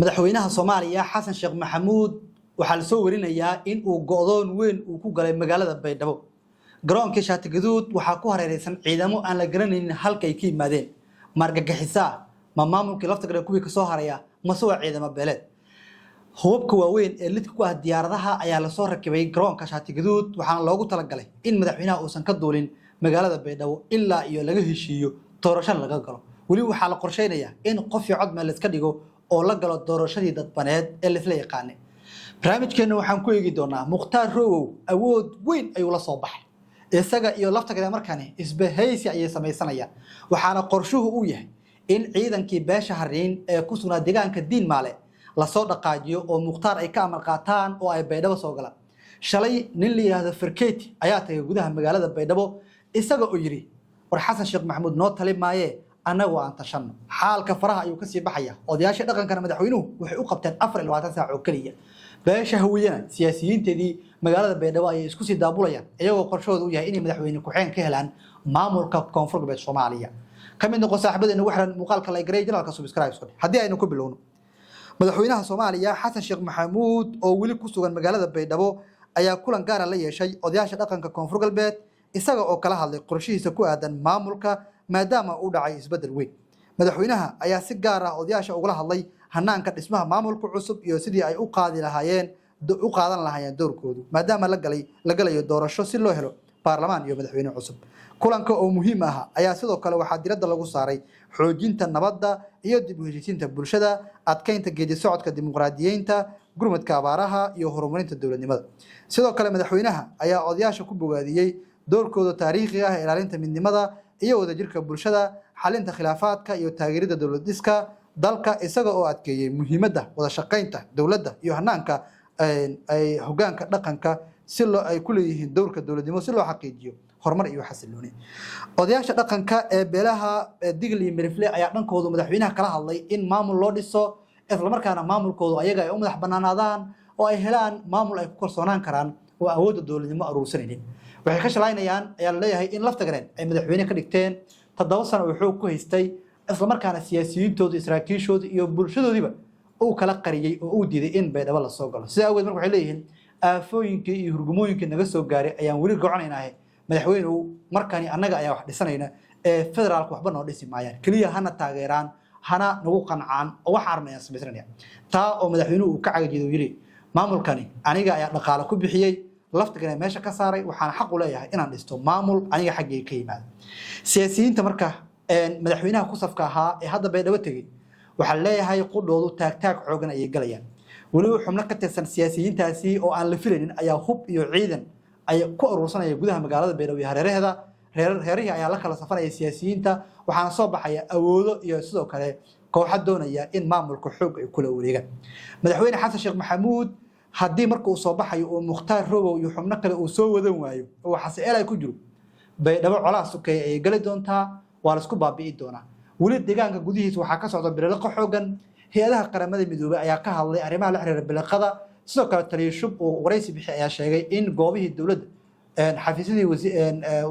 madaxweynaha Soomaaliya Xasan Sheekh Maxamuud waxa la soo warinayaa in uu go'doon weyn uu ku galay magaalada Baydhabo. Garoonka Shaati Gaduud waxa ku hareeraysan ciidamo aan la garanaynin halka ay ka yimaadeen. Margagixisa ma maamulkii lafta kuwii ka soo haraya ma soo ciidamo beeleed. Hubabka waaweyn ee lidka ku ah diyaaradaha ayaa la soo rakibay garoonka Shaati Gaduud waxaana loogu talagalay in madaxweynaha uusan ka duulin magaalada Baydhabo ilaa iyo laga heshiiyo doorasho laga galo. wali waxa la qorsheynayaa in qof iyo cod meel iska dhigo oo la galo doorashadii dadbaneed ee la isla yaqaanay. barnaamijkeena waxaan ku eegi doonaa Mukhtaar Rowow awood weyn ayuu la soo baxay isaga iyo lafta kale markaani isbahaysi ayay samaysanayaan waxaana qorshuhu uu yahay in ciidankii beesha Hariin ee ku sugnaa deegaanka Diin Maale la soo dhaqaajiyo oo Mukhtaar ay ka amar qaataan oo ay Baydhabo soo galaan. shalay nin la yiraahdo Farkeeti ayaa tagay gudaha magaalada Baydhabo isaga oo yiri war Xasan Sheekh Maxamuud noo talib maaye anagu aan tashanno xaalka faraha ayuu ka sii baxaya odayaasha dhaqanka madaxweynuhu waxay u qabteen 24 saac oo kaliya beesha hawiyana siyaasiyiinteedii magaalada Baydhabo ay isku sii daabulayaan iyagoo qorshoodu u yahay in madaxweyne ku xeen ka helaan maamulka koonfur galbeed Soomaaliya kamid noqon saaxiibadeena waxaan muuqaalka la gareey janaalka subscribe soo hadii aynu ku bilowno madaxweynaha Soomaaliya Xasan Sheekh Maxamuud oo wali ku sugan magaalada Baydhabo ayaa kulan gaar ah la yeeshay odayaasha dhaqanka koonfur galbeed isaga oo kala hadlay qorshihiisa ku aadan maamulka maadaama uu dhacay isbedel weyn madaxweynaha ayaa si gaar ah odayaasha uga hadlay hanaanka dhismaha maamulka cusub iyo sidii ay u qaadan lahaayeen doorkoodu maadaama la galayo doorasho si loo helo baarlamaan iyo madaxweyne cusub kulanka oo muhiim ah ayaa sidoo kale waxa diiradda lagu saaray xoojinta nabadda iyo dib u heshiisiinta bulshada adkeynta geedi socodka dimuqraadiyeynta gurmadka abaaraha iyo horumarinta dowladnimada sidoo kale madaxweynaha ayaa odayaasha ku bogaadiyay doorkooda taariikhiga ah ilaalinta midnimada iyo wadajirka bulshada xalinta khilaafaadka iyo taageerida dowlad dhiska dalka isaga oo adkeeyay muhiimadda wada shaqeynta dowladda iyo hanaanka ay hoggaanka dhaqanka si loo ay ku leeyihiin doorka dowladnimo si loo xaqiijiyo horumar iyo xasilooni odayaasha dhaqanka ee beelaha Digli iyo Mirifle ayaa dhankooda madaxweynaha kala hadlay in maamul loo dhiso isla markaana maamulkoodu ayaga ay u madax banaanaadaan oo ay helaan maamul ay ku kalsoonaan karaan oo awoodda dowladnimo aruursanayeen waxay ka shalaynayaan ayaa la leeyahay in lafta gareen ay madaxweyne ka dhigteen 7 sano oo xoog ku haystay isla markaana siyaasiyiintooda israakiishooda iyo bulshadoodiba uu kala qariyay oo uu diiday in Baydhabo la soo galo sida awgeed marka waxay leeyihiin aafooyinka iyo hurgumooyinka naga soo gaaray ayaan wali go'aanaynaa madaxweynuhu markani annaga ayaa wax dhisanayna ee federaalku waxba noo dhisi maayaan kaliya hana taageeraan hana nagu qancaan oo wax arnayaan sameysnaya taa oo madaxweynuhu uu ka cagajido yiri maamulkani aniga ayaa dhaqaale ku bixiyay laftigan meesha ka saaray waxaan xaq u leeyahay inaan dhisto maamul aniga xaggay ka yimaado siyaasiyiinta marka madaxweynaha ku safka ahaa ee hadda Baydhabo tagay waxa leeyahay qudhoodu taag xoogan ay galayaan wali xubno ka tirsan siyaasiyiintaasi oo aan la filaynin ayaa hub iyo ciidan ay ku urursanaya gudaha magaalada Baydhabo iyo hareeraha ayaa la kala safaraya siyaasiyiinta waxaana soo baxaya awoodo iyo sidoo kale kooxo doonaya in maamulka xoog ay kula wareegaan madaxweyne Xasan Sheekh Maxamuud haddii marka uu soo baxayo oo Mukhtaar Rowow iyo xubno kale uu soo wadan waayo oo xaseel ay ku jiro Baydhabo colaas sukay ay gali doontaa waa la isku baabi'i doonaa wali deegaanka gudihiisa waxa ka socda bilalqa xoogan hay'adaha qaramada midoobay ayaa ka hadlay arrimaha la xiriira bilalqada sidoo kale taliye shub oo waraysi bixi ayaa sheegay in goobihii dawladda xafiisyadii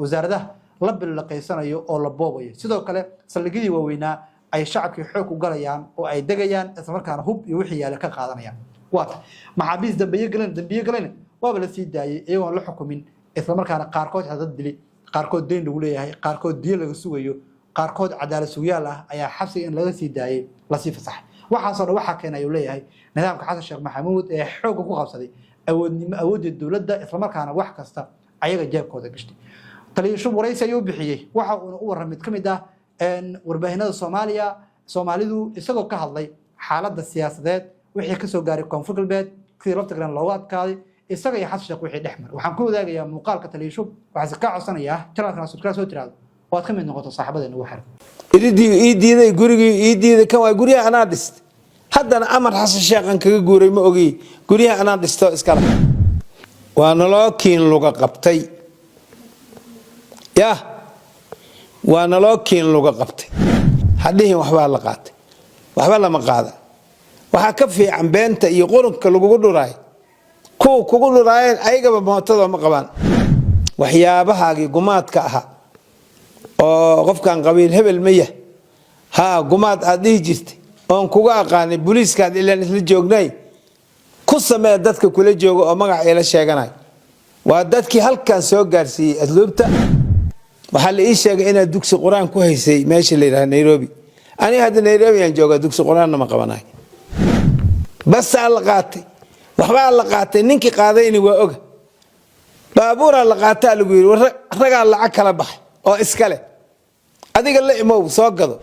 wasaaradaha la bilalqaysanayo oo la boobayo sidoo kale saldhigyadii waaweynaa ay shacabkii xoog u galayaan oo ay degayaan isla markaana hub iyo wixii yaala ka qaadanayaan waata maxaabiis dambiye galeen waaba la sii daayay iyagoon la xukumin isla markaana qaarkood dad dilay qaarkood deyn lagu leeyahay qaarkood diyo laga sugayo qaarkood cadaalad sugayaal ah ayaa xabsiga in laga sii daayay la sii fasaxay waxaasoo dhan waxa keenay uu leeyahay nidaamka Xasan Sheekh Maxamuud ee xoog ku qabsaday awoodda dowladda isla markaana wax kasta ayaga jeebkooda gashtay taliye shub waraysi ayuu bixiyay waxa uu u waramay kamid ah warbaahinada Soomaalidu isagoo ka hadlay xaaladda siyaasadeed wixii ka soo gaaray koonfur galbeed sidii lafta garan looga adkaaday isaga iyo Xasan Sheekh wixii dhexmar waxaan ku wadaagayaa muuqaalka taliye shub waxa ka codsanayaa channelka subscribe soo tiraado waad ka mid noqoto saaxiibadeena ugu xiran idiiday gurigii kan waa guriga anaa dhist haddana amar Xasan Sheekh aan kaga guuray ma ogi guriga anaa dhisto iskala waa naloo kiin luga qabtay waa naloo kiin luga qabtay hadhiin waxba la qaatay waxba lama qaada waxa ka fiican beenta iyo qurunka lagu dhuray kugu dhuraayeen ayagaba mootada ma qabaan waxyaabahaagi gumaadka aha oo qofkan qabiil hebel ma yahay gumaad aad dhigi jirtay oon kuga aqaanay booliiskaad ilaan isla joognay ku samee dadka kula jooga oo magac ila sheeganay waa dadkii halkan soo gaarsiiyay asluubta waxa la ii sheegay inaad dugsi quraan ku haysay meesha la yiraahdo Nairobi ani hadda Nairobi aan joogaa dugsi quraan ma qabanay bas la qaatay waxba la qaatay ninkii qaadayni waa og baabuura la qaataa lagu yiri raga lacag kala bax oo iskale adiga la imow soo gado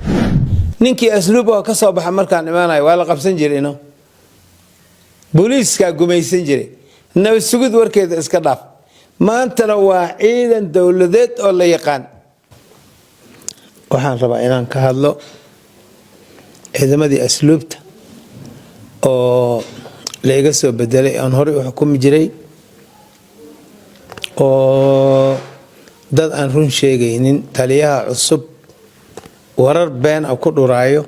ninkii asluub oo ka soo baxa markaan imaanay waa la qabsan jirayno booliiska gumaysan jiray nabad sugid warkeeda iska dhaaf maantana waa ciidan dawladeed oo la yaqaan waxaan rabaa inaan ka hadlo ciidamadii asluubta oo leega soo bedelay aan hore u xukumi jiray oo dad aan run sheegaynin taliyaha cusub warar been ah ku dhuraayo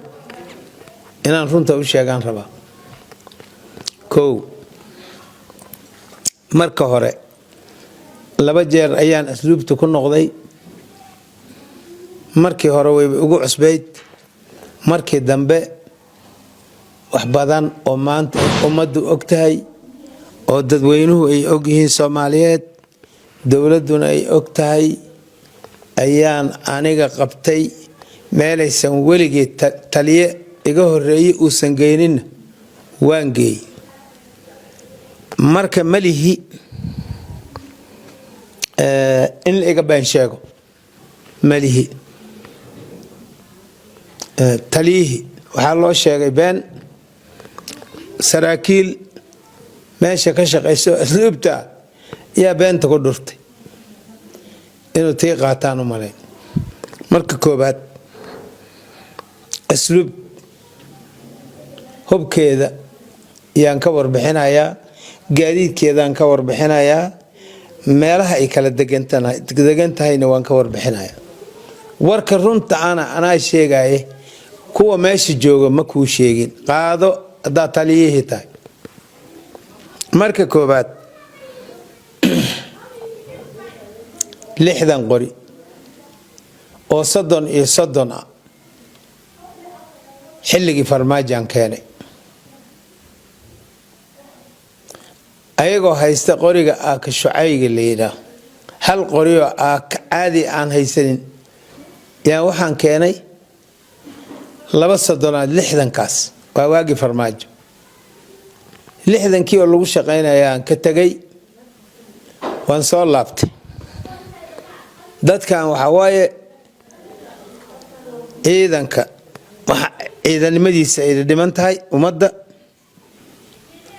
inaan runta u sheegaan rabaa kow marka hore laba jeer ayaan asluubta ku noqday markii hore way ugu cusbayd markii dambe wax badan oo maanta ummaddu ogtahay oo dadweynuhu ay og yihiin Soomaaliyeed dawladuna ay og tahay ayaan aniga qabtay meelaysan weligii taliye iga horeeyay uu sangeynin waan geey marka malihi in iga baan sheego malihi talihi waxa loo sheegay been saraakiil meesha ka shaqeyso asluubta yaa beenta ku dhurtay inuu tii qaataan u malayn marka koobaad asluub hubkeeda yaan ka warbixinayaa gaadiidkeedaan ka warbixinayaa meelaha ay kala degan tahayna waan ka warbixinayaa warka runta anaa sheegay kuwa meesha jooga ma kuu sheegin qaado hadaa taliyihii tahay marka koobaad 60 qori oo 30 ah xilligii farmaajan keenay ayagoo haysta qoriga ka shucayga leeyahay hal qori oo caadi aan haysanin yaa waxaan keenay 60 kaas waa waagi farmaajo 60kii oo lagu shaqeynayaan ka tagay waan soo laabtay dadkan waxa waaye ciidanka ciidanimadiisa ay dhiman tahay ummadda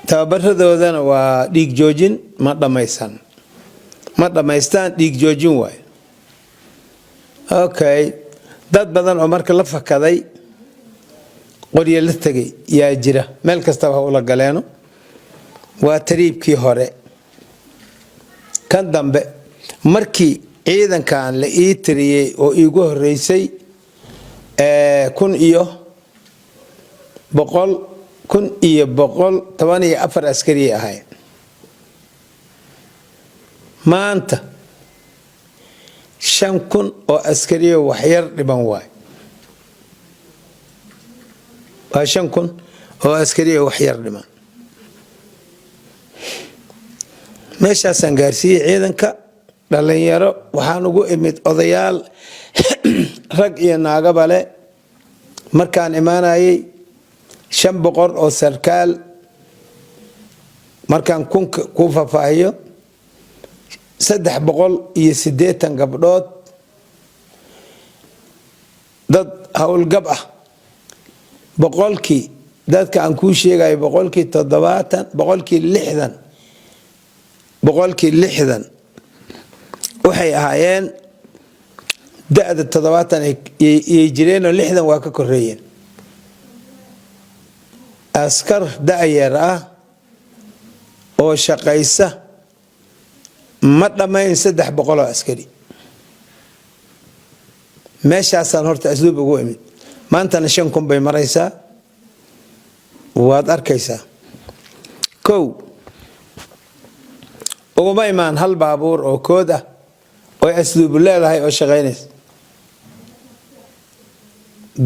tababaradoodan waa dhiig joojin ma dhameystaan dhiig joojin waay okay dad badan oo marka la fakaday qoriye la tagay yaa jira meel kasta waxa ula galeeno waa tariibkii hore kan dambe markii ciidankan la ii tiriyay oo iigu horeysay 1414 askari ahay maanta 5000 oo askari wax yar dhiban waay waa 5000 oo askari wax yar dhiman meeshaasan gaarsiiyay ciidanka dhalinyaro waxaan ugu imid odayaal rag iyo naagaba leh markaan imaanayay 500 oo sarkaal markaan ku fafaahiyo 380 gabdhood dad hawlgab ah boqolkii dadka aan ku sheegay boqolkii 70 boqolkii 60 waxay ahaayeen da'da 70 ay jireen oo 60 waa ka koreeyeen askar da'yar ah oo shaqaysa ma dhamayn 300 askari meeshaasan horta asluub ugu imid maantana 5000 bay maraysaa waad arkaysaa kow uguma imaan hal baabuur oo kood ah oo asluub leedahay oo shaqeynaysa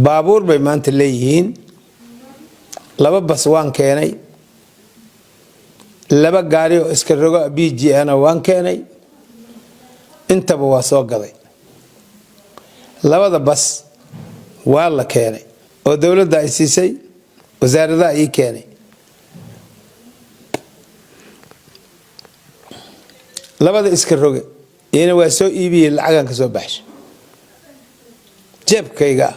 baabuur bay maanta leeyihiin laba bas waan keenay laba gaari oo iska rogo BG ana waan keenay intaba waa soo gaday labada bas waa la keenay oo dawladda ay siisay wasaaradda ay keenay labada iska roge ina waa soo iibiyay lacagan ka soo baxshay jeebkayga